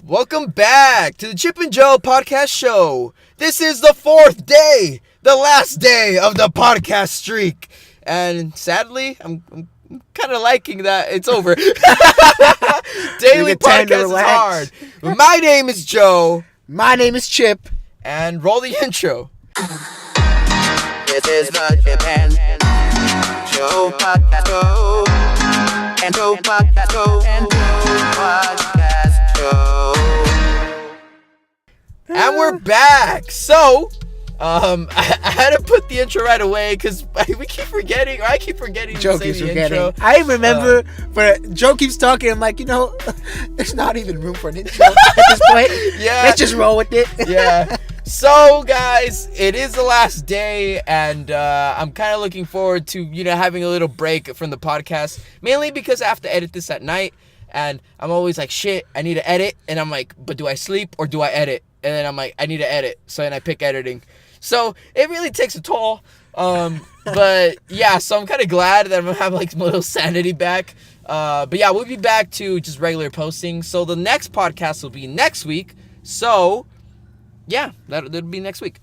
Welcome back to the Chip and Joe podcast show. This is the fourth day, the last day of the podcast streak. And sadly, I'm kind of liking that it's over. Daily podcast is hard. My name is Joe. My name is Chip. And roll the intro. This is the Chip and Joe podcast show. And Joe podcast show. And Joe podcast show. And we're back. So, I had to put the intro right away because we keep forgetting, or I keep forgetting Joe to say keeps the forgetting. intro. I remember, but Joe keeps talking. I'm like, there's not even room for an intro at this point. Yeah. Let's just roll with it. Yeah. So, guys, it is the last day, and I'm kind of looking forward to, having a little break from the podcast, mainly because I have to edit this at night, and I'm always like, shit, I need to edit, and I'm like, but do I sleep or do I edit? And then I'm like, I need to edit, so then I pick editing. So, it really takes a toll, but yeah, so I'm kind of glad that I'm going to have like my little sanity back, but yeah, we'll be back to just regular posting, so the next podcast will be next week, so yeah, that'll be next week.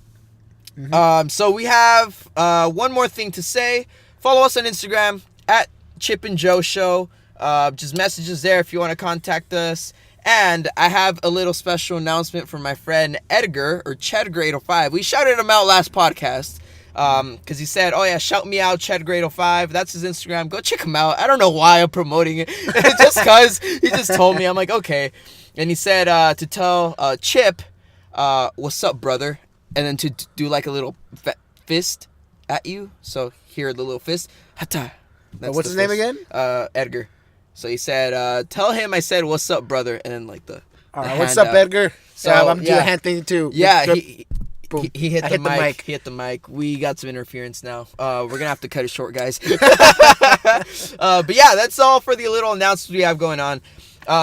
Mm-hmm. So we have one more thing to say. Follow us on Instagram at Chip and Joe Show. Just messages there if you want to contact us. And I have a little special announcement from my friend Edgar, or Chedgar805. We shouted him out last podcast because he said, oh yeah, shout me out, Chedgar805. That's his Instagram. Go check him out. I don't know why I'm promoting it. Just because he just told me. I'm like, okay. And he said to tell Chip, what's up, brother? And then to do like a little fist at you. So here, the little fist. Hata. What's his name again? Edgar. So he said, tell him I said, what's up, brother? And then like the what's up, Edgar? So I'm doing a hand thing too. Yeah, Boom. He hit the mic. He hit the mic. We got some interference now. We're going to have to cut it short, guys. But yeah, that's all for the little announcements we have going on.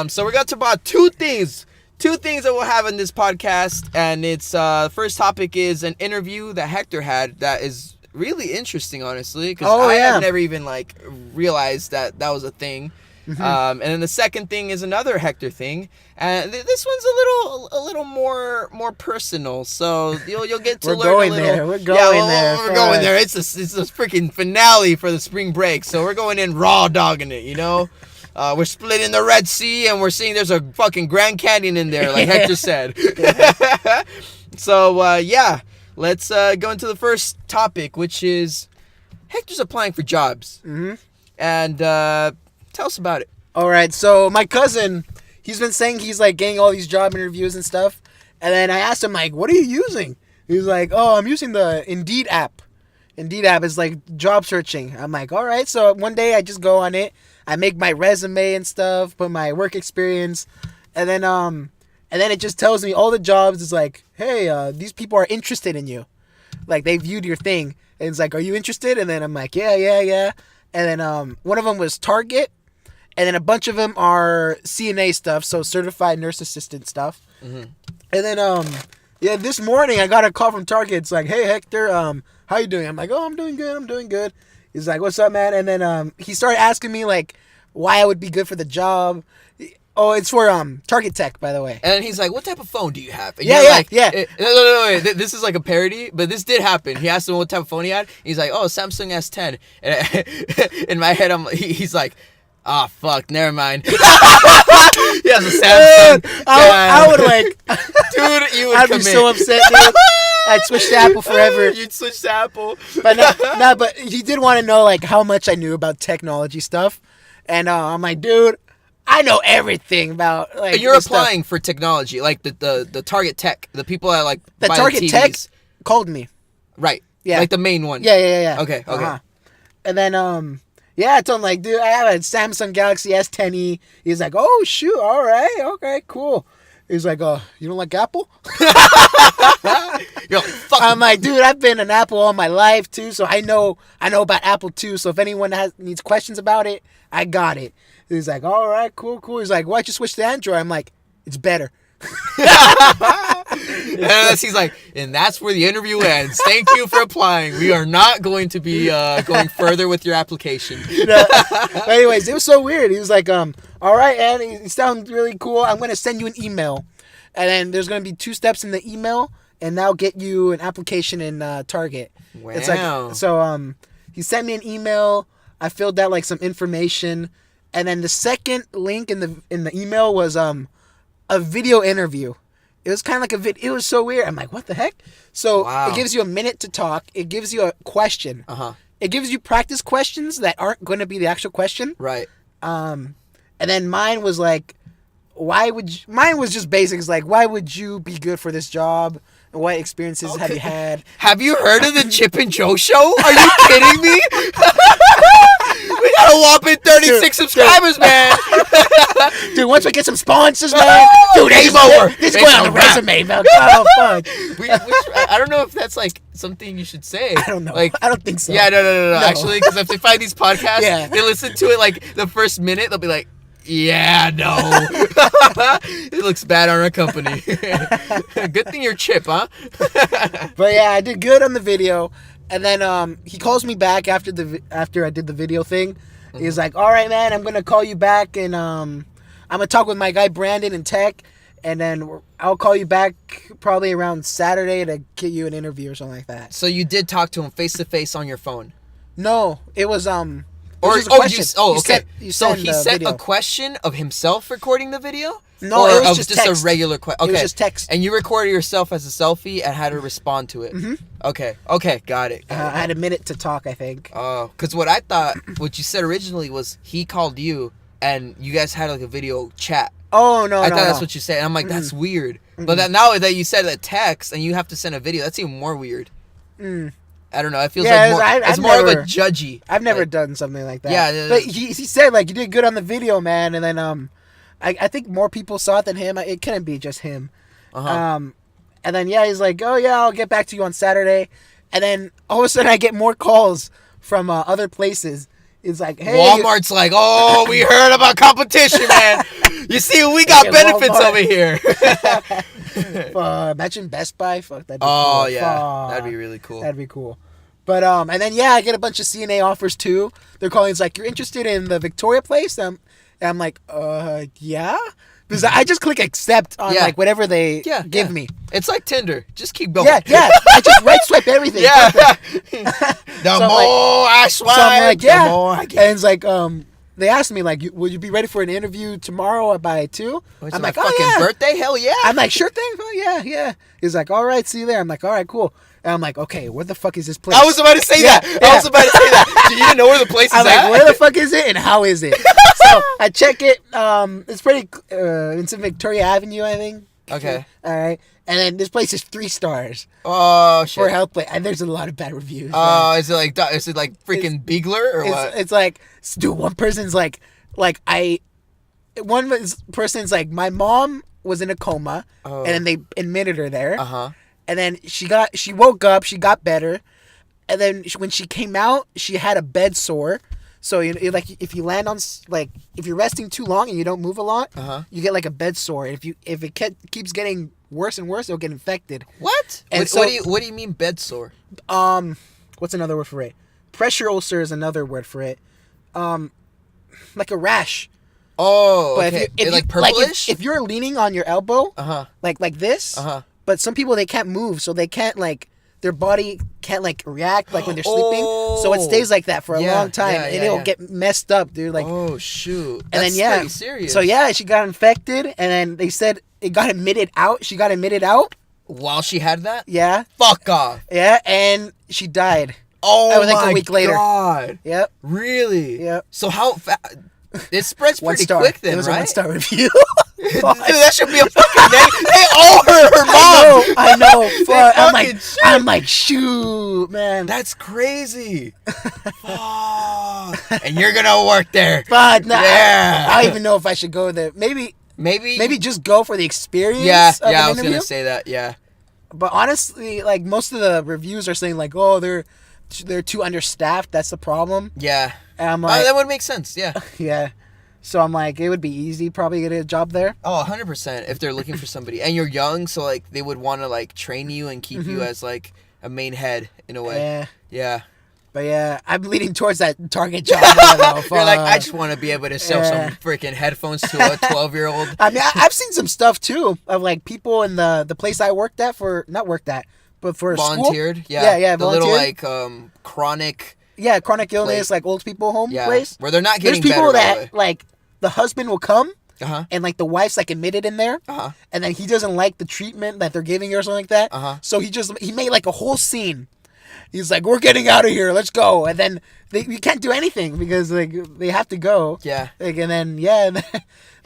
So we're going to talk about two things that we'll have in this podcast. And it's the first topic is an interview that Hector had that is really interesting, honestly. Because have never even like realized that was a thing. Mm-hmm. And then the second thing is another Hector thing, and this one's a little more personal. So you'll get to learn a little. We're going there. It's a freaking finale for the spring break, so we're going in raw dogging it. We're splitting the Red Sea, and we're seeing there's a fucking Grand Canyon in there, like Hector said. So yeah, let's go into the first topic, which is Hector's applying for jobs. Mm-hmm. And tell us about it. All right, so my cousin, he's been saying he's like getting all these job interviews and stuff, and then I asked him like, what are you using? He's like, oh, I'm using the Indeed app. Indeed app is like job searching. I'm like, all right. So one day I just go on it, I make my resume and stuff, put my work experience, and then it just tells me all the jobs. It's like, hey, these people are interested in you, like they viewed your thing, and it's like, are you interested? And then I'm like, yeah. And then one of them was Target. And then a bunch of them are CNA stuff, so certified nurse assistant stuff. Mm-hmm. And then, this morning I got a call from Target. It's like, hey, Hector, how you doing? I'm like, oh, I'm doing good. He's like, what's up, man? And then he started asking me, like, why I would be good for the job. Oh, it's for Target Tech, by the way. And he's like, what type of phone do you have? And yeah. No, this is like a parody, but this did happen. He asked him what type of phone he had. He's like, oh, Samsung S10. And in my head, he's like, ah, fuck, never mind. He has a Samsung. I would like... Dude, you would I'd be so upset, dude. I'd switch to Apple forever. You'd switch to Apple. But but he did want to know, like, how much I knew about technology stuff. And I'm like, dude, I know everything about, like... And you're applying for technology, like the Target Tech, the people that, like, the buy Target the TVs. Tech called me. Right. Yeah. Like the main one. Yeah. Okay. Uh-huh. And then, I told him, like, dude, I have a Samsung Galaxy S10e. He's like, oh, shoot, all right, okay, cool. He's like, you don't like Apple? You're like, fuck. I'm like, dude, I've been an Apple all my life, too, so I know about Apple, too, so if anyone needs questions about it, I got it. He's like, all right, cool. He's like, why'd you switch to Android? I'm like, it's better. And he's like, and that's where the interview ends. Thank you for applying. We are not going to be going further with your application. But anyways, it was so weird. He was like, all right, Andy, you sound really cool. I'm going to send you an email. And then there's going to be 2 steps in the email, and that'll get you an application in Target. Wow. It's like, so he sent me an email. I filled out like some information. And then the second link in the email was a video interview. It was kind of like a video. It was so weird. I'm like, what the heck? So It gives you a minute to talk. It gives you a question. It gives you practice questions that aren't going to be the actual question. Right. And then mine was like, mine was just basics. Like, why would you be good for this job? And what experiences have you had? Have you heard of the Chip and Joe show? Are you kidding me? We got a whopping 36 subscribers, man. Dude, once we get some sponsors, man. Dude, this is going on the resume, man. Oh, fuck. I don't know if that's like something you should say. I don't know. Like, I don't think so. Yeah, no. Actually, because if they find these podcasts, Yeah. they listen to it like the first minute, they'll be like, yeah, no. It looks bad on our company. Good thing you're Chip, huh? But yeah, I did good on the video. And then he calls me back after I did the video thing. He's like, all right, man, I'm going to call you back. And I'm going to talk with my guy Brandon in tech. And then I'll call you back probably around Saturday to get you an interview or something like that. So you did talk to him face to face on your phone? No, it was okay. You So he sent video. a question of himself recording the video? No, or it was of just just text. a regular question? Okay. It was just text. And you recorded yourself as a selfie and had to respond to it? Mm-hmm. Okay, got it. I had a minute to talk, I think. Oh, because what you said originally was he called you and you guys had like a video chat. Oh, no, I thought that's what you said. And I'm like, that's weird. But now that you said a text and you have to send a video, that's even more weird. I don't know. It feels like it's more of a judgy. I've never done something like that. Yeah. But he said, like, you did good on the video, man. And then I think more people saw it than him. It couldn't be just him. And then, yeah, he's like, oh, yeah, I'll get back to you on Saturday. And then all of a sudden I get more calls from other places. It's like, hey. Walmart's like, oh, we heard about competition, man. You see, we got benefits Walmart. over here. Imagine Best Buy. Fuck, that'd be Oh, cool. yeah. Fuck. That'd be really cool. That'd be cool. But, and then, yeah, I get a bunch of CNA offers, too. They're calling. It's like, you're interested in the Victoria place? And I'm like, yeah? Because I just click accept on, like, whatever they give me. It's like Tinder. Just keep going. Yeah. I just right swipe everything. Yeah. The more I swipe, so I'm like, yeah. the more I get. And it's like, they asked me, like, would you be ready for an interview tomorrow by 2? I'm like, birthday? Hell yeah. I'm like, sure thing. Oh, yeah. He's like, all right, see you there. I'm like, all right, cool. And I'm like, okay, where the fuck is this place? I was about to say that. I was about to say that. Do you know where the place is I'm at? like, where the fuck is it and how is it? So I check it. It's pretty. It's in Victoria Avenue, I think. Okay. All right. And then this place is 3 stars Oh shit. for health play, and there's a lot of bad reviews. Is it like freaking Beagler or what? It's like, dude, one person's like person's like, my mom was in a coma, and then they admitted her there. And then she woke up, she got better, and then when she came out, she had a bed sore. So like if you land on if you're resting too long and you don't move a lot, you get like a bed sore. If it keeps getting worse and worse, it'll get infected. What? And What do you mean bed sore? What's another word for it? Pressure ulcer is another word for it. Like a rash. Oh, But okay. if Like you, purplish? if you're leaning on your elbow, like this, but some people, they can't move, so they can't their body can't react when they're sleeping, so it stays like that for a long time, and it'll get messed up, dude. Oh shoot! And That's then pretty serious. So yeah, she got infected, and then they said it got admitted out. She got admitted out while she had that. Yeah. Fuck off. Yeah, and she died. Oh my my a week later. God. Yep. Really? Yep. So how it spreads pretty 1 star. quick then, it was right? a 1-star review. Dude, that should be a fucking name. They owe her mom. I know. Fuck. fucking shoot. I'm like, shoot, man. That's crazy. Fuck. And you're gonna work there. But no, Yeah. I don't even know if I should go there. Maybe just go for the experience. Yeah, of I an was interview. gonna say that. Yeah. But honestly, most of the reviews are saying oh, they're too understaffed. That's the problem. Yeah. And I'm like, that would make sense. Yeah. yeah. So I'm like, it would be easy probably to get a job there. Oh, 100% if they're looking for somebody. And you're young, so like they would want to like train you and keep you as like a main head in a way. Yeah. Yeah. But yeah, I'm leaning towards that Target job. Though, You're like, I just want to be able to sell Yeah. some freaking headphones to a 12-year-old. I mean, I've seen some stuff too of like people in the place I worked at but for Volunteered. school. Yeah. Yeah, The little volunteered. like chronic. Yeah, chronic illness, Place. like old people home Yeah. place. Where they're not There's getting people better. that like the husband will come Uh-huh. and like the wife's like admitted in there, Uh-huh. and then he doesn't like the treatment that they're giving her or something like that. Uh-huh. So he made like a whole scene. He's like, "We're getting out of here. Let's go." And then we can't do anything because like they have to go. Yeah. Like, and then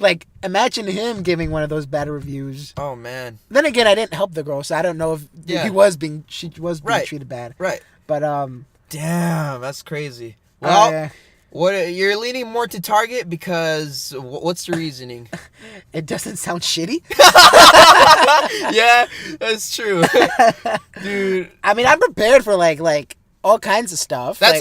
like imagine him giving one of those bad reviews. Oh man. Then again, I didn't help the girl, so I don't know if Yeah. she was being Right. treated bad. Right. But Damn, that's crazy. Well, yeah. what you're leaning more to Target because what's the reasoning? It doesn't sound shitty. Yeah, that's true, dude. I mean, I'm prepared for like all kinds of stuff. That's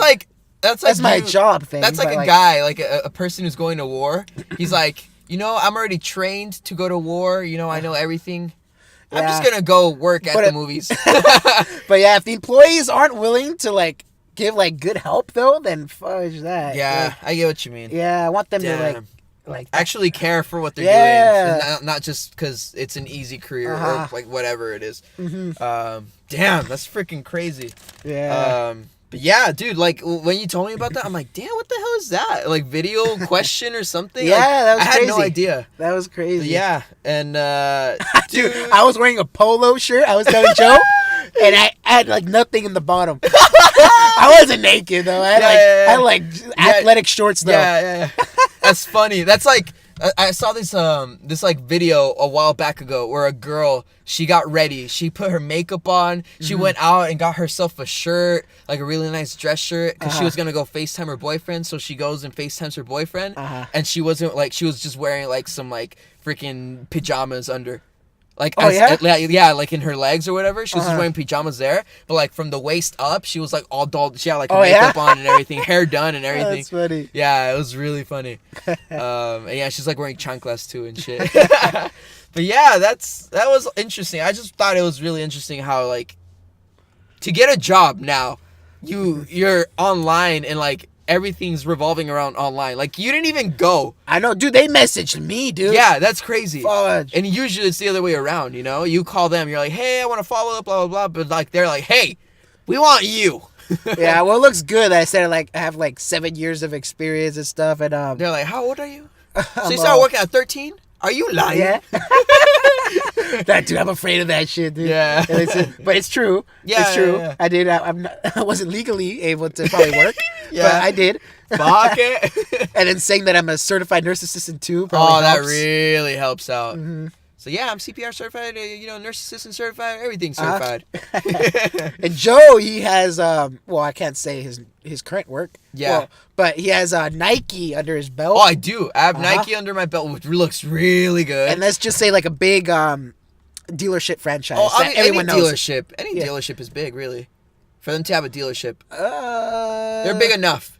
that's my you- job thing. That's like but, a guy, like a person who's going to war. He's like, I'm already trained to go to war. I know everything. I'm just Yeah. gonna go work at But the it- movies. But yeah, if the employees aren't willing to like give like good help though, then fudge that. Yeah, Like, I get what you mean. yeah, I want them to Damn. like Actually care for what they're Yeah. doing, and not just because it's an easy career Uh-huh. or like whatever it is. Mhm. Damn, that's freaking crazy. Yeah. But yeah, dude, like when you told me about that, I'm like, damn, what the hell is that? Like video question or something? Yeah, Like, that was I had no crazy. idea. That was crazy. Yeah, and Dude, I was wearing a polo shirt. I was telling Joe, and I had like nothing in the bottom. I wasn't naked though. I had like athletic shorts though. Yeah. That's funny. That's like I saw this like video a while back ago where a girl, she got ready. She put her makeup on. She went out and got herself a shirt, like a really nice dress shirt, because she was gonna go FaceTime her boyfriend. So she goes and FaceTimes her boyfriend, and she wasn't like, she was just wearing like some like freaking pajamas under. Like, yeah, like in her legs or whatever. She was just wearing pajamas there. But, like, from the waist up, she was, like, all dolled. She had, like, her makeup on and everything. Hair done and everything. That's funny. Yeah, it was really funny. And, yeah, she's, like, wearing chanclas, too, and shit. But, yeah, that was interesting. I just thought it was really interesting how, like, to get a job now, you're online and, like, everything's revolving around online. Like, you didn't even go. I know, dude. They messaged me, dude. Yeah, that's crazy. Fudge. And usually it's the other way around, You call them, you're like, hey, I want to follow up, blah, blah, blah. But, like, they're like, hey, we want you. Yeah, well, it looks good. I said like I have like 7 years of experience and stuff, and They're like, how old are you? So I'm, you started working at 13? Are you lying? yeah. That dude, I'm afraid of that shit, dude. Yeah. But it's true. Yeah, it's true. yeah. I did. I wasn't legally able to probably work. Yeah. But I did. Fuck it. And then saying that I'm a certified nurse assistant too. Probably Oh, that helps. really helps out. So, yeah, I'm CPR certified, nurse assistant certified, everything certified. And Joe, he has well, I can't say his current work. Yeah. Well, but he has Nike under his belt. Oh, I do. I have Nike under my belt, which looks really good. And let's just say like a big dealership franchise Oh, I that mean, everyone any knows. dealership. Any Yeah. dealership is big, really. For them to have a dealership. They're They're big enough.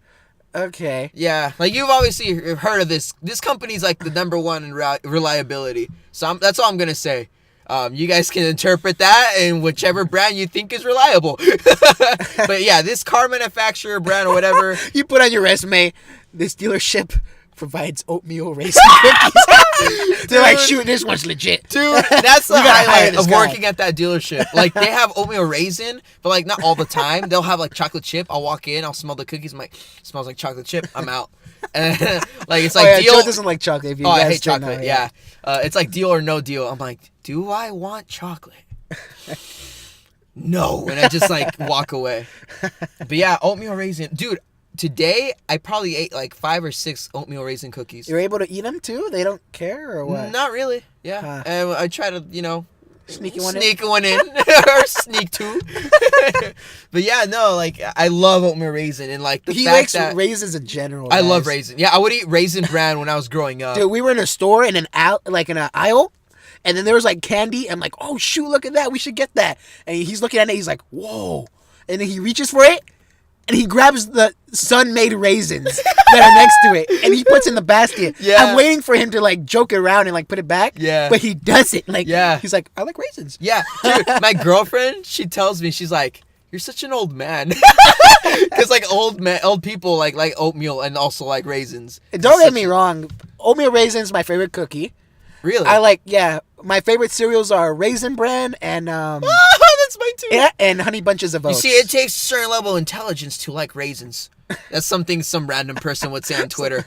Okay. Yeah, like you've obviously heard of this. This company's like the number one in reliability. So that's all I'm gonna say. You guys can interpret that in whichever brand you think is reliable. But yeah, this car manufacturer brand or whatever. You put on your resume, this dealership provides oatmeal raisin cookies. They're like, shoot, this one's legit. Dude, that's the We gotta hire highlight this of guy. working at that dealership. Like, they have oatmeal raisin, but, like, not all the time. They'll have, like, chocolate chip. I'll walk in, I'll smell the cookies. I'm like, smells like chocolate chip. I'm out. And, like, it's like deal. Joe doesn't like chocolate. If you Oh, I guys hate didn't know, chocolate, yeah. It's like deal or no deal. I'm like, do I want chocolate? No. And I just, like, walk away. But, yeah, oatmeal raisin. Dude, today, I probably ate, like, 5 or 6 oatmeal raisin cookies. You're able to eat them, too? They don't care, or what? Not really. Yeah. Huh. And I try to, Sneaky one in? sneak one in or sneak two. But yeah, no, like I love oatmeal raisin and like the He fact likes that raisins in general. I love guys. raisin. Yeah, I would eat Raisin Bran when I was growing up. Dude, we were in a store in an aisle, and then there was like candy. I'm like, oh shoot, look at that, we should get that. And he's looking at it, he's like, whoa. And then he reaches for it, and he grabs the Sun-made raisins that are next to it, and he puts in the basket. Yeah. I'm waiting for him to like joke around and like put it back. Yeah. But he doesn't. Like, Yeah. he's like, I like raisins. Yeah, dude, my girlfriend, she tells me, she's like, you're such an old man. Because like old people like oatmeal and also like raisins. Don't get me wrong. Oatmeal raisins my favorite cookie. Really? I like, my favorite cereals are Raisin Bran and That's mine too. yeah, and Honey Bunches of You Oats. see, it takes a certain level of intelligence to like raisins. That's something some random person would say on Twitter.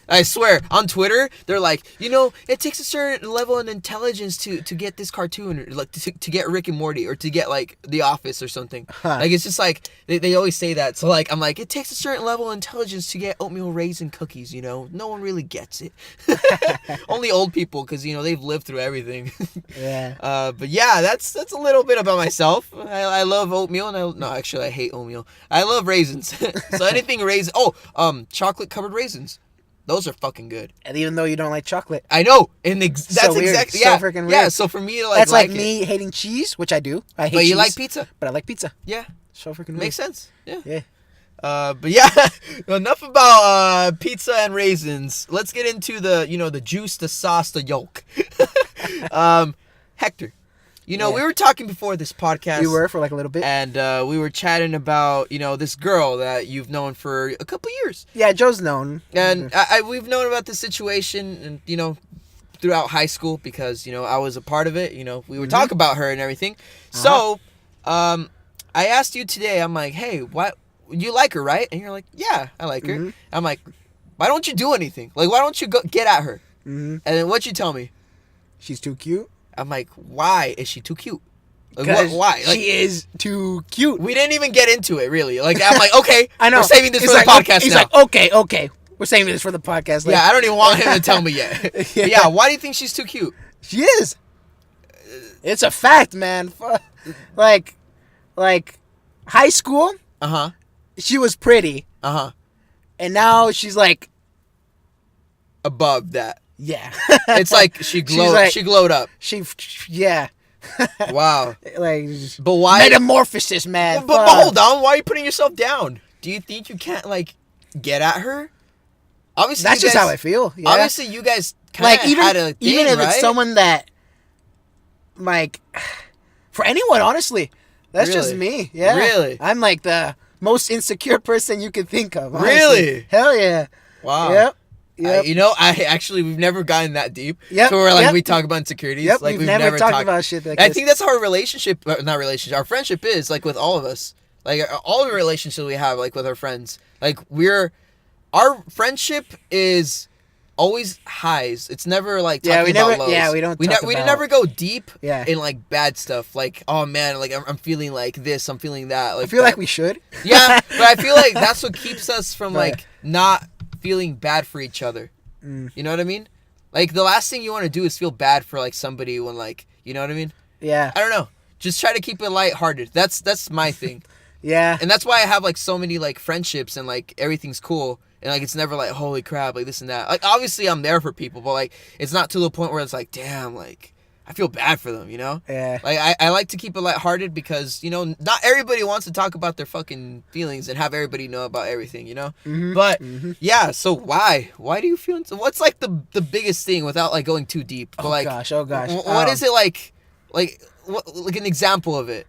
I swear, on Twitter, they're like, it takes a certain level of intelligence to get this cartoon, or like to get Rick and Morty, or to get like The Office or something. Like, it's just like, they always say that. So like, I'm like, it takes a certain level of intelligence to get oatmeal raisin cookies, No one really gets it. Only old people, because, they've lived through everything. Yeah. But yeah, that's a little bit about myself. I love oatmeal, and I hate oatmeal. I love raisins. So anything raisin. Chocolate covered raisins. Those are fucking good. And even though you don't like chocolate. I know, and that's So weird. exactly So yeah. freaking Yeah, weird. so for me to That's like it, me hating cheese, which I do. I hate but cheese. you like pizza. But I like pizza. Yeah, So freaking weird. makes sense. Yeah. Yeah. But yeah, enough about pizza and raisins. Let's get into the juice, the sauce, the yolk. Hector, we were talking before this podcast. We were for like a little bit. And we were chatting about, this girl that you've known for a couple years. Yeah, Joe's known. And we've known about this situation and, throughout high school because, I was a part of it. We would talk about her and everything. So, I asked you today, I'm like, hey, what? You like her, right? And you're like, yeah, I like her. I'm like, why don't you do anything? Like, why don't you go get at her? And then what'd you tell me? She's too cute. I'm like, why is she too cute? Like, why? Like, she is too cute. we didn't even get into it, really. Like, I'm like, okay, I know. we're saving this He's for like, the podcast he's now. like, okay. We're saving this for the podcast. Like, Yeah, I don't even want him to tell me yet. Yeah. But yeah, why do you think she's too cute? she is. It's a fact, man. Like high school, Uh-huh. she was pretty. Uh-huh. And now she's like, Above that. yeah. It's like she glowed, like- she glowed up. Yeah. Wow. Like, But why? metamorphosis, man. But hold on, why are you putting yourself down? Do you think you can't, like, get at her? Obviously, That's you just guys, how I feel. Yeah. Obviously, you guys kind Like, of had a thing, even if right? it's someone that, like, for anyone, honestly, that's just Really? me. Yeah. Really? I'm like the most insecure person you can think of. Honestly. Really? Hell yeah. Wow. Yep. We've never gotten that deep. Yep, To where, like, yep. we talk about insecurities. Yep, Like, we've never talked about shit like I this. think that's how our relationship, our friendship is, like, with all of us. Like, all the relationships we have, like, with our friends. Like, our friendship is always highs. It's never, like, talking about lows. Yeah, we don't We talk about... never go deep Yeah. in, like, bad stuff. Like, oh, man, like, I'm feeling like this, I'm feeling that. Like, I feel like we should. Yeah, but I feel like that's what keeps us from, Right. like, not feeling bad for each other. You know what I mean? Like, the last thing you want to do is feel bad for, like, somebody when, like, you know what I mean? Yeah. I don't know. Just try to keep it lighthearted. That's my thing. Yeah. And that's why I have, like, so many, like, friendships and, like, everything's cool. And, like, it's never, like, holy crap, like, this and that. Like, obviously, I'm there for people, but, like, it's not to the point where it's like, damn, like, I feel bad for them, Yeah. Like, I like to keep it lighthearted because, not everybody wants to talk about their fucking feelings and have everybody know about everything, But, yeah, so why? Why do you feel... What's, like, the biggest thing without, like, going too deep? But, Oh, like, gosh. What is it, like, like an example of it?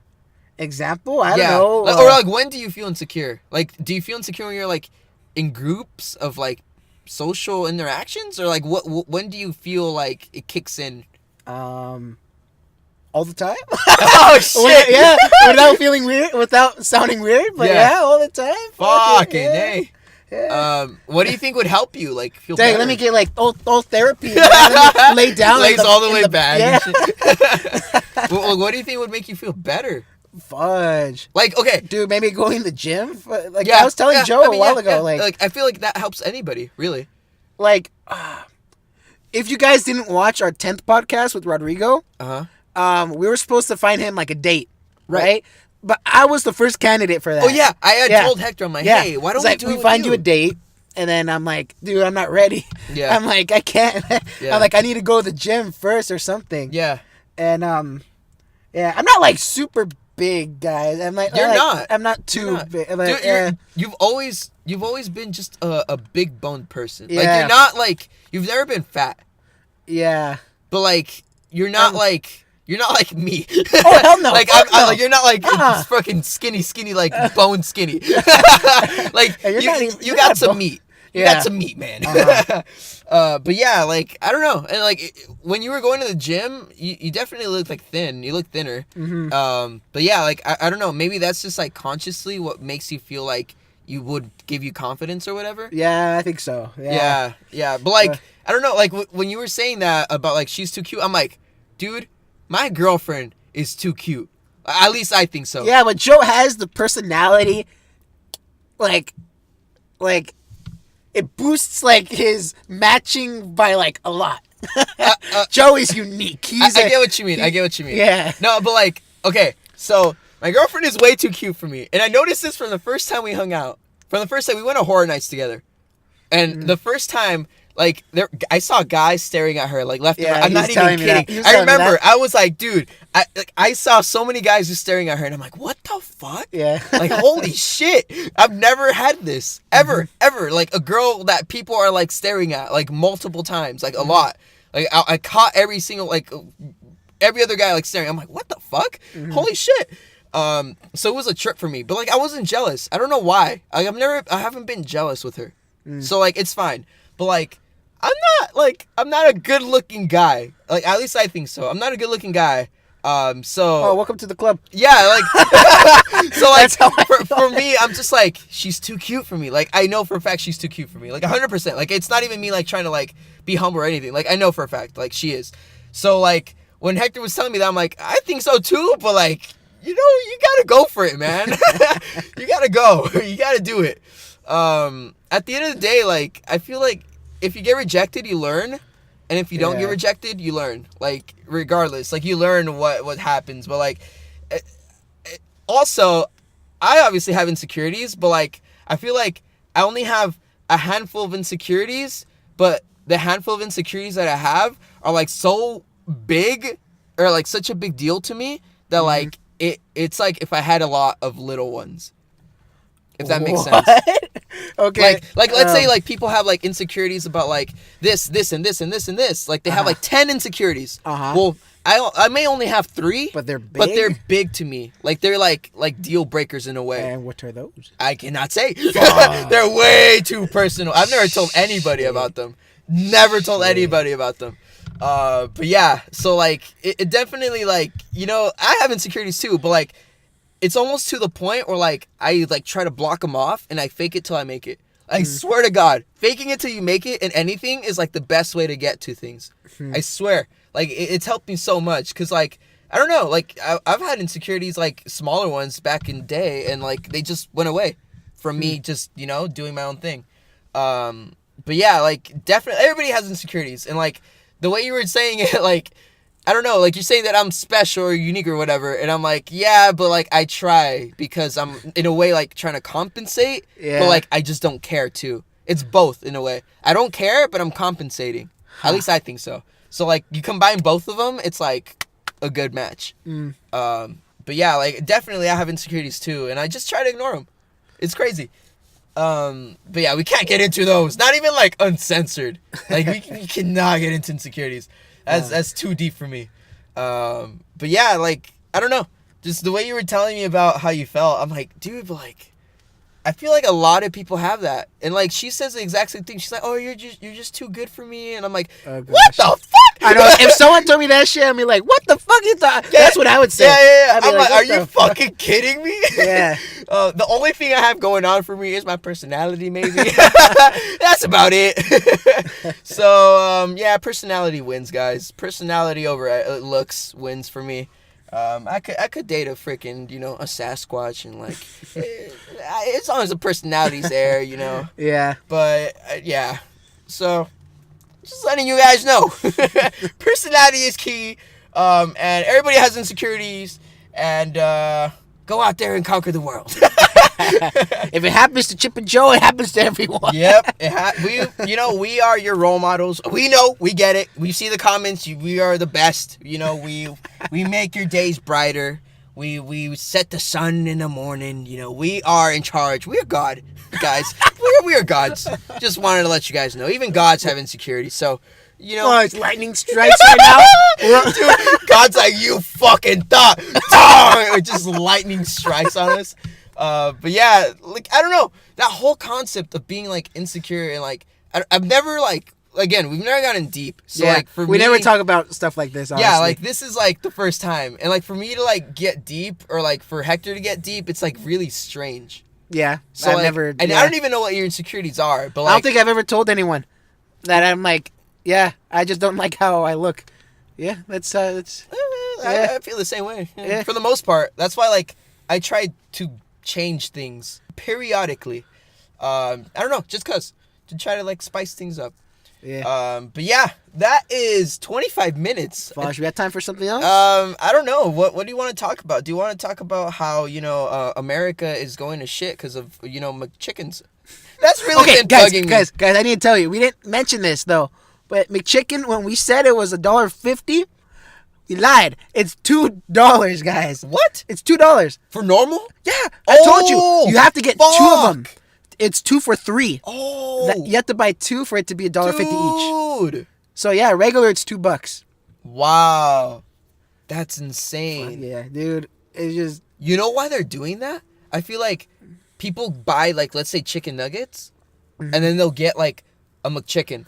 Example? I don't know. Like, or, like, when do you feel insecure? Like, do you feel insecure when you're, like, in groups of, like, social interactions? Or, like, when do you feel like it kicks in? All the time? Oh, shit! Yeah, without feeling weird, without sounding weird, but yeah, all the time. Fucking yeah. hey. Yeah. What do you think would help you, like, feel Dang, better? let me get, like, all therapy. Let me lay down. Lays all the way back. Yeah. What do you think would make you feel better? Fudge. Like, okay. Dude, maybe going to the gym? Like, Yeah, I was telling Joe a while ago, yeah. like, I feel like that helps anybody, really. like, if you guys didn't watch our 10th podcast with Rodrigo, we were supposed to find him, like, a date, right? But I was the first candidate for that. Oh, yeah. I had told Hector, I'm like, hey, why don't it's we like, do it find with you a date? And then I'm like, dude, I'm not ready. Yeah. I'm like, I can't. Yeah. I'm like, I need to go to the gym first or something. Yeah. And, yeah, I'm not, like, super big, guys. I'm not too big. I'm like, Dude, you've always been just a big boned person. Like Yeah. you're not like you've never been fat, yeah. but like you're not like me. Oh hell no! Like fuck I'm no. like you're not like Uh-uh. fucking skinny like bone skinny. Like Hey, you you're got not some bone- meat. You Yeah. got some meat, man. Uh-huh. But yeah, like I don't know, and like when you were going to the gym, you definitely looked like thin. You look thinner. Mm-hmm. But yeah, like I don't know, maybe that's just like consciously what makes you feel like you would give you confidence or whatever. Yeah, I think so. Yeah. But like I don't know, like when you were saying that about like she's too cute, I'm like, dude, my girlfriend is too cute. At least I think so. Yeah, but Joe has the personality, like, it boosts like his matching by like a lot. Joe is unique. I get what you mean. I get what you mean. Yeah. No, but like, okay, so my girlfriend is way too cute for me, and I noticed this from the first time we hung out. From the first time we went to horror nights together, and the first time, like, I saw guys staring at her like left and Yeah, right. I'm not he's even telling me that. kidding. He was I telling me remember. that. I was like, dude, I saw so many guys just staring at her, and I'm like, what the fuck? Yeah. Like, holy shit! I've never had this ever. Like a girl that people are like staring at like multiple times, like a lot. Like I caught every single like every other guy like staring. I'm like, what the fuck? Holy shit! So it was a trip for me, but like I wasn't jealous. I don't know why. Like I haven't been jealous with her. So like it's fine. But like I'm not a good looking guy. Like at least I think so. I'm not a good looking guy. So Oh, welcome to the club. yeah, like so like That's how I for me, I'm just like she's too cute for me. Like I know for a fact she's too cute for me. Like 100%. Like it's not even me like trying to like be humble or anything. Like I know for a fact like she is. So like when Hector was telling me that, I'm like I think so too. But like you gotta go for it, man. You gotta go. You gotta do it. At the end of the day, like I feel like if you get rejected, you learn. And if you don't get rejected, you learn. Like, regardless. Like, you learn what happens. But, like, also, I obviously have insecurities. But, like, I feel like I only have a handful of insecurities. But the handful of insecurities that I have are, like, so big. Or, like, such a big deal to me. That, like, it's like if I had a lot of little ones. If that makes sense. Okay. Like let's say like people have like insecurities about like this and this and this and this. Like they have like 10 insecurities. Well, I may only have 3, But they're big? But they're big to me. Like they're like deal breakers in a way. And what are those? I cannot say. They're way too personal. I've never told anybody about them. Never told anybody about them. But yeah, so like it definitely like, I have insecurities too, but like it's almost to the point where like I like try to block them off and I fake it till I make it. I swear to God, faking it till you make it in anything is like the best way to get to things. I swear, like it's helped me so much because like I don't know, like I've had insecurities like smaller ones back in the day and like they just went away from me just doing my own thing. But yeah, like definitely everybody has insecurities and like the way you were saying it, like I don't know, like you're saying that I'm special or unique or whatever, and I'm like, yeah, but like I try because I'm in a way like trying to compensate, but like I just don't care too. It's both in a way. I don't care, but I'm compensating. At least I think so. So like you combine both of them, it's like a good match. But yeah, like definitely I have insecurities too, and I just try to ignore them. It's crazy. But yeah, we can't get into those. Not even like uncensored. Like we cannot get into insecurities. That's too deep for me. But yeah, like I don't know. Just the way you were telling me about how you felt, I'm like, dude, but like I feel like a lot of people have that. And like she says the exact same thing. She's like, "Oh, you're just too good for me." And I'm like, "What the fuck?" I know. If someone told me that shit, I'd be like, "What the fuck is that?" That's what I would say. Yeah. I'd be I'm like, "What "Are you the fuck?" fucking kidding me?" Yeah. The only thing I have going on for me is my personality, maybe. That's about it. So, yeah, personality wins, guys. Personality over looks wins for me. I could date a freaking, a Sasquatch and like, as long as the personality's there, Yeah. But yeah, so just letting you guys know, personality is key. And everybody has insecurities, and go out there and conquer the world. If it happens to Chip and Joe, it happens to everyone. Yep. We are your role models. We know, we get it. We see the comments. We are the best. We make your days brighter. We set the sun in the morning. You know, we are in charge. We are God, guys. we are gods. Just wanted to let you guys know. Even gods have insecurities. So, you know. Oh, it's lightning strikes right now. Dude, God's like, you fucking thought. It just lightning strikes on us. But yeah, like, I don't know. That whole concept of being, like, insecure and, like, I've never, like, again, we've never gotten deep. So, like, for we me, never talk about stuff like this, honestly. yeah, like, this is, like, the first time. And, like, for me to, like, get deep or, like, for Hector to get deep, it's, like, really strange. Yeah. So, I've like, never... and yeah. I don't even know what your insecurities are, but, like... I don't think I've ever told anyone that I'm like, yeah, I just don't like how I look. Yeah, that's... I feel the same way. Yeah. For the most part. That's why, like, I try to change things periodically. I don't know, just because. To try to, like, spice things up. Yeah. But yeah, that is 25 minutes. Should we have time for something else? I don't know. What do you want to talk about? Do you want to talk about how, you know, America is going to shit because of, you know, McChickens? That's really Okay, been bugging me. guys, I need to tell you, we didn't mention this though, but McChicken, when we said it was $1.50, we lied. It's $2, guys. What? It's $2 For normal? Yeah, I told you. You have to get fuck. 2 of them. It's 2 for $3. Oh, You have to buy 2 for it to be $1.50 each. dude. So yeah, regular it's $2. Wow, that's insane. Yeah, dude. It's just You know why they're doing that? I feel like people buy, like, let's say chicken nuggets, and then they'll get, like, a McChicken.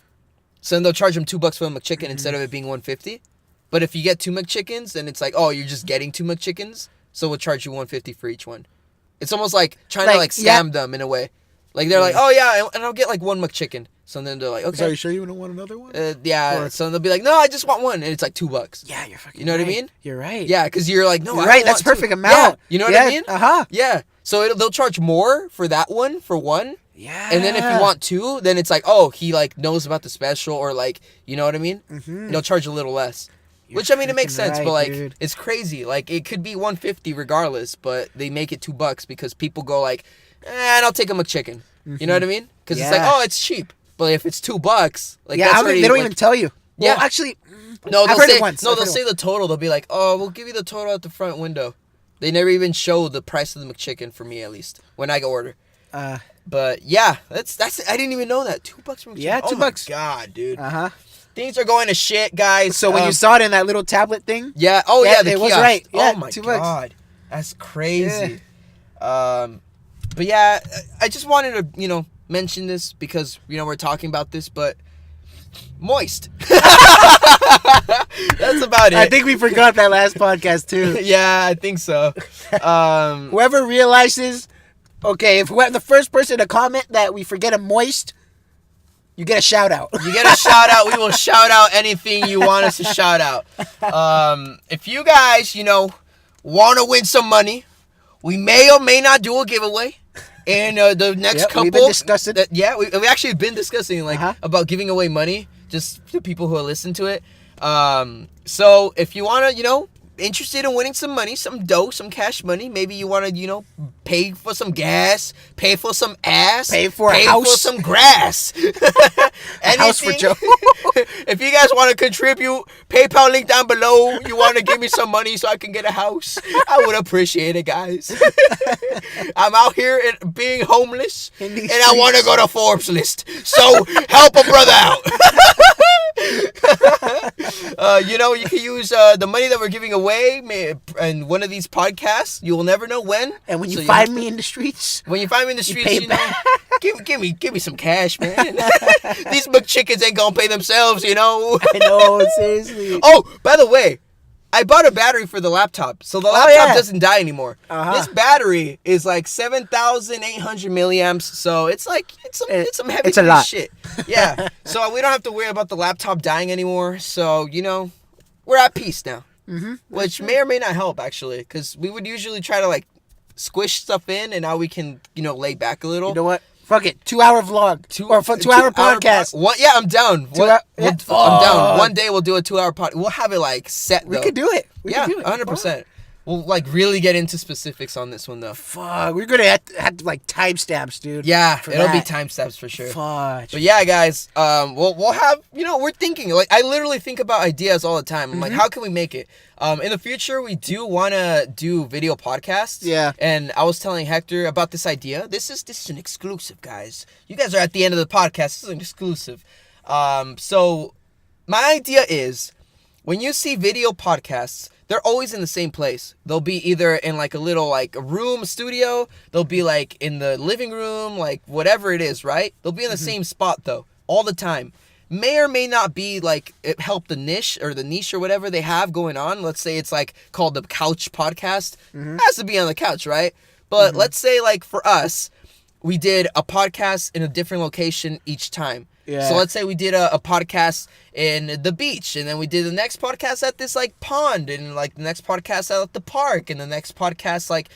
So then they'll charge them $2 for a McChicken instead of it being $1.50. But if you get 2 McChickens, then it's like, oh, you're just getting 2 McChickens, so we'll charge you $1.50 for each one. It's almost like trying to, like, scam them in a way. Like, they're like, oh, yeah, and I'll get, like, 1 McChicken. So then they're like, okay. So are you sure you don't want another one? Yeah, Or- so they'll be like, no, I just want one, and it's like $2. Yeah, you're fucking You know what I right. mean? You're right. Yeah, because you're like, no, You're I right. don't That's want perfect two. amount. Yeah, you know what I mean? Uh-huh. Yeah. So they'll charge more for that one for one. Yeah. And then if you want 2, then it's like, oh, he, like, knows about the special, or, like, you know what I mean? Mm-hmm. They'll charge a little less. You're Which, I mean, it makes freaking sense, right, but, like, dude. it's crazy. Like, it could be $1.50 regardless, but they make it $2 because people go like, and I'll take a McChicken. You know what I mean? Because it's like, Yeah. oh, it's cheap. But if it's $2, like, Yeah, that's I don't, already, they don't like, even tell you. Well, Yeah. actually, No, I've they'll heard say it once. no. I've They'll heard say it the total. They'll be like, "Oh, we'll give you the total at the front window." They never even show the price of the McChicken for me, at least when I go order. But yeah, that's. I didn't even know that $2 for McChicken. Yeah, Oh $2. my God, dude, Uh-huh. things are going to shit, guys. So when you saw it in that little tablet thing, yeah, oh yeah, the it was kiosk. right. Yeah, oh my $2. God, that's crazy. But yeah, I just wanted to, you know, mention this because, you know, we're talking about this, but moist. That's about it. I think we forgot that last podcast too. Yeah, I think so. Whoever realizes, okay, if we're the first person to comment that we forget a moist, you get a shout out. You get a shout out. We will shout out anything you want us to shout out. If you guys, you know, want to win some money, we may or may not do a giveaway. And the next couple, we've been discussing. We actually been discussing like about giving away money just to people who listen to it. So if you want to, you know, interested in winning some money, some dough, some cash money, maybe you want to, you know, pay for some gas, pay for some ass, pay for a house, for some grass, a house for Joe. If you guys want to contribute, PayPal link down below. You want to give me some money so I can get a house, I would appreciate it, guys. I'm out here being homeless, and I want to go to Forbes list. So help a brother out. You know, you can use the money that we're giving away in one of these podcasts. You will never know when. And when you find me in the streets, you know, give me some cash, man. These McChickens ain't gonna pay themselves, you know. I know, seriously. Oh, by the way, I bought a battery for the laptop, so the laptop doesn't die anymore. This battery is like 7,800 milliamps, so it's like it's some heavy shit. Yeah, so we don't have to worry about the laptop dying anymore. So, you know, we're at peace now, which may or may not help actually, because we would usually try to like squish stuff in, and now we can, you know, lay back a little. You know what? Fuck it. 2-hour vlog. 2-hour podcast. I'm down. I'm down. One day we'll do a 2-hour podcast. We'll have it like set though. We could do it. We could do it. 100%. We'll like really get into specifics on this one though. Fuck, we're gonna have to like timestamps, dude. Yeah, for it'll be that. timestamps for sure. Fuck. But yeah, guys, we'll have, we're thinking, like, I literally think about ideas all the time. I'm like, how can we make it? In the future, we do want to do video podcasts. Yeah. And I was telling Hector about this idea. This is an exclusive, guys. You guys are at the end of the podcast. This is an exclusive. So my idea is, when you see video podcasts, they're always in the same place. They'll be either in like a little like room studio. They'll be like in the living room, like whatever it is, right? They'll be in the same spot though, all the time. May or may not be like it help the niche or whatever they have going on. Let's say it's like called the couch podcast. It has to be on the couch, right? But let's say like for us, we did a podcast in a different location each time. Yeah. So let's say we did a podcast in the beach, and then we did the next podcast at this like pond, and like the next podcast out at the park, and the next podcast like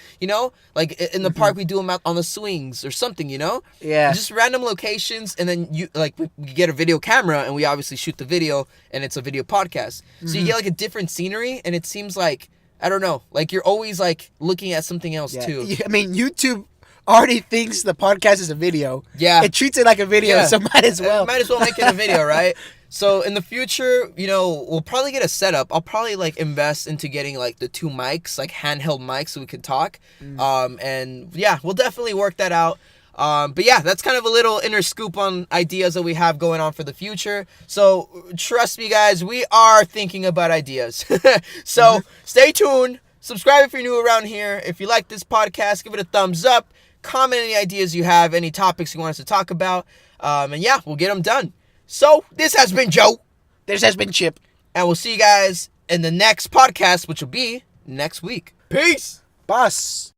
like in the park we do them out on the swings or something, Yeah. just random locations, and then we get a video camera and we obviously shoot the video, and it's a video podcast. So you get like a different scenery, and it seems like, I don't know, like you're always like looking at something else too. Yeah, I mean, YouTube already thinks the podcast is a video. Yeah. It treats it like a video, so might as well. Might as well make it a video, right? So in the future, we'll probably get a setup. I'll probably like invest into getting like the 2 mics, like handheld mics, so we can talk. And yeah, we'll definitely work that out. But yeah, that's kind of a little inner scoop on ideas that we have going on for the future. So trust me, guys, we are thinking about ideas. So stay tuned. Subscribe if you're new around here. If you like this podcast, give it a thumbs up. Comment any ideas you have, any topics you want us to talk about. And yeah, we'll get them done. So this has been Joe. This has been Chip. And we'll see you guys in the next podcast, which will be next week. Peace. Boss.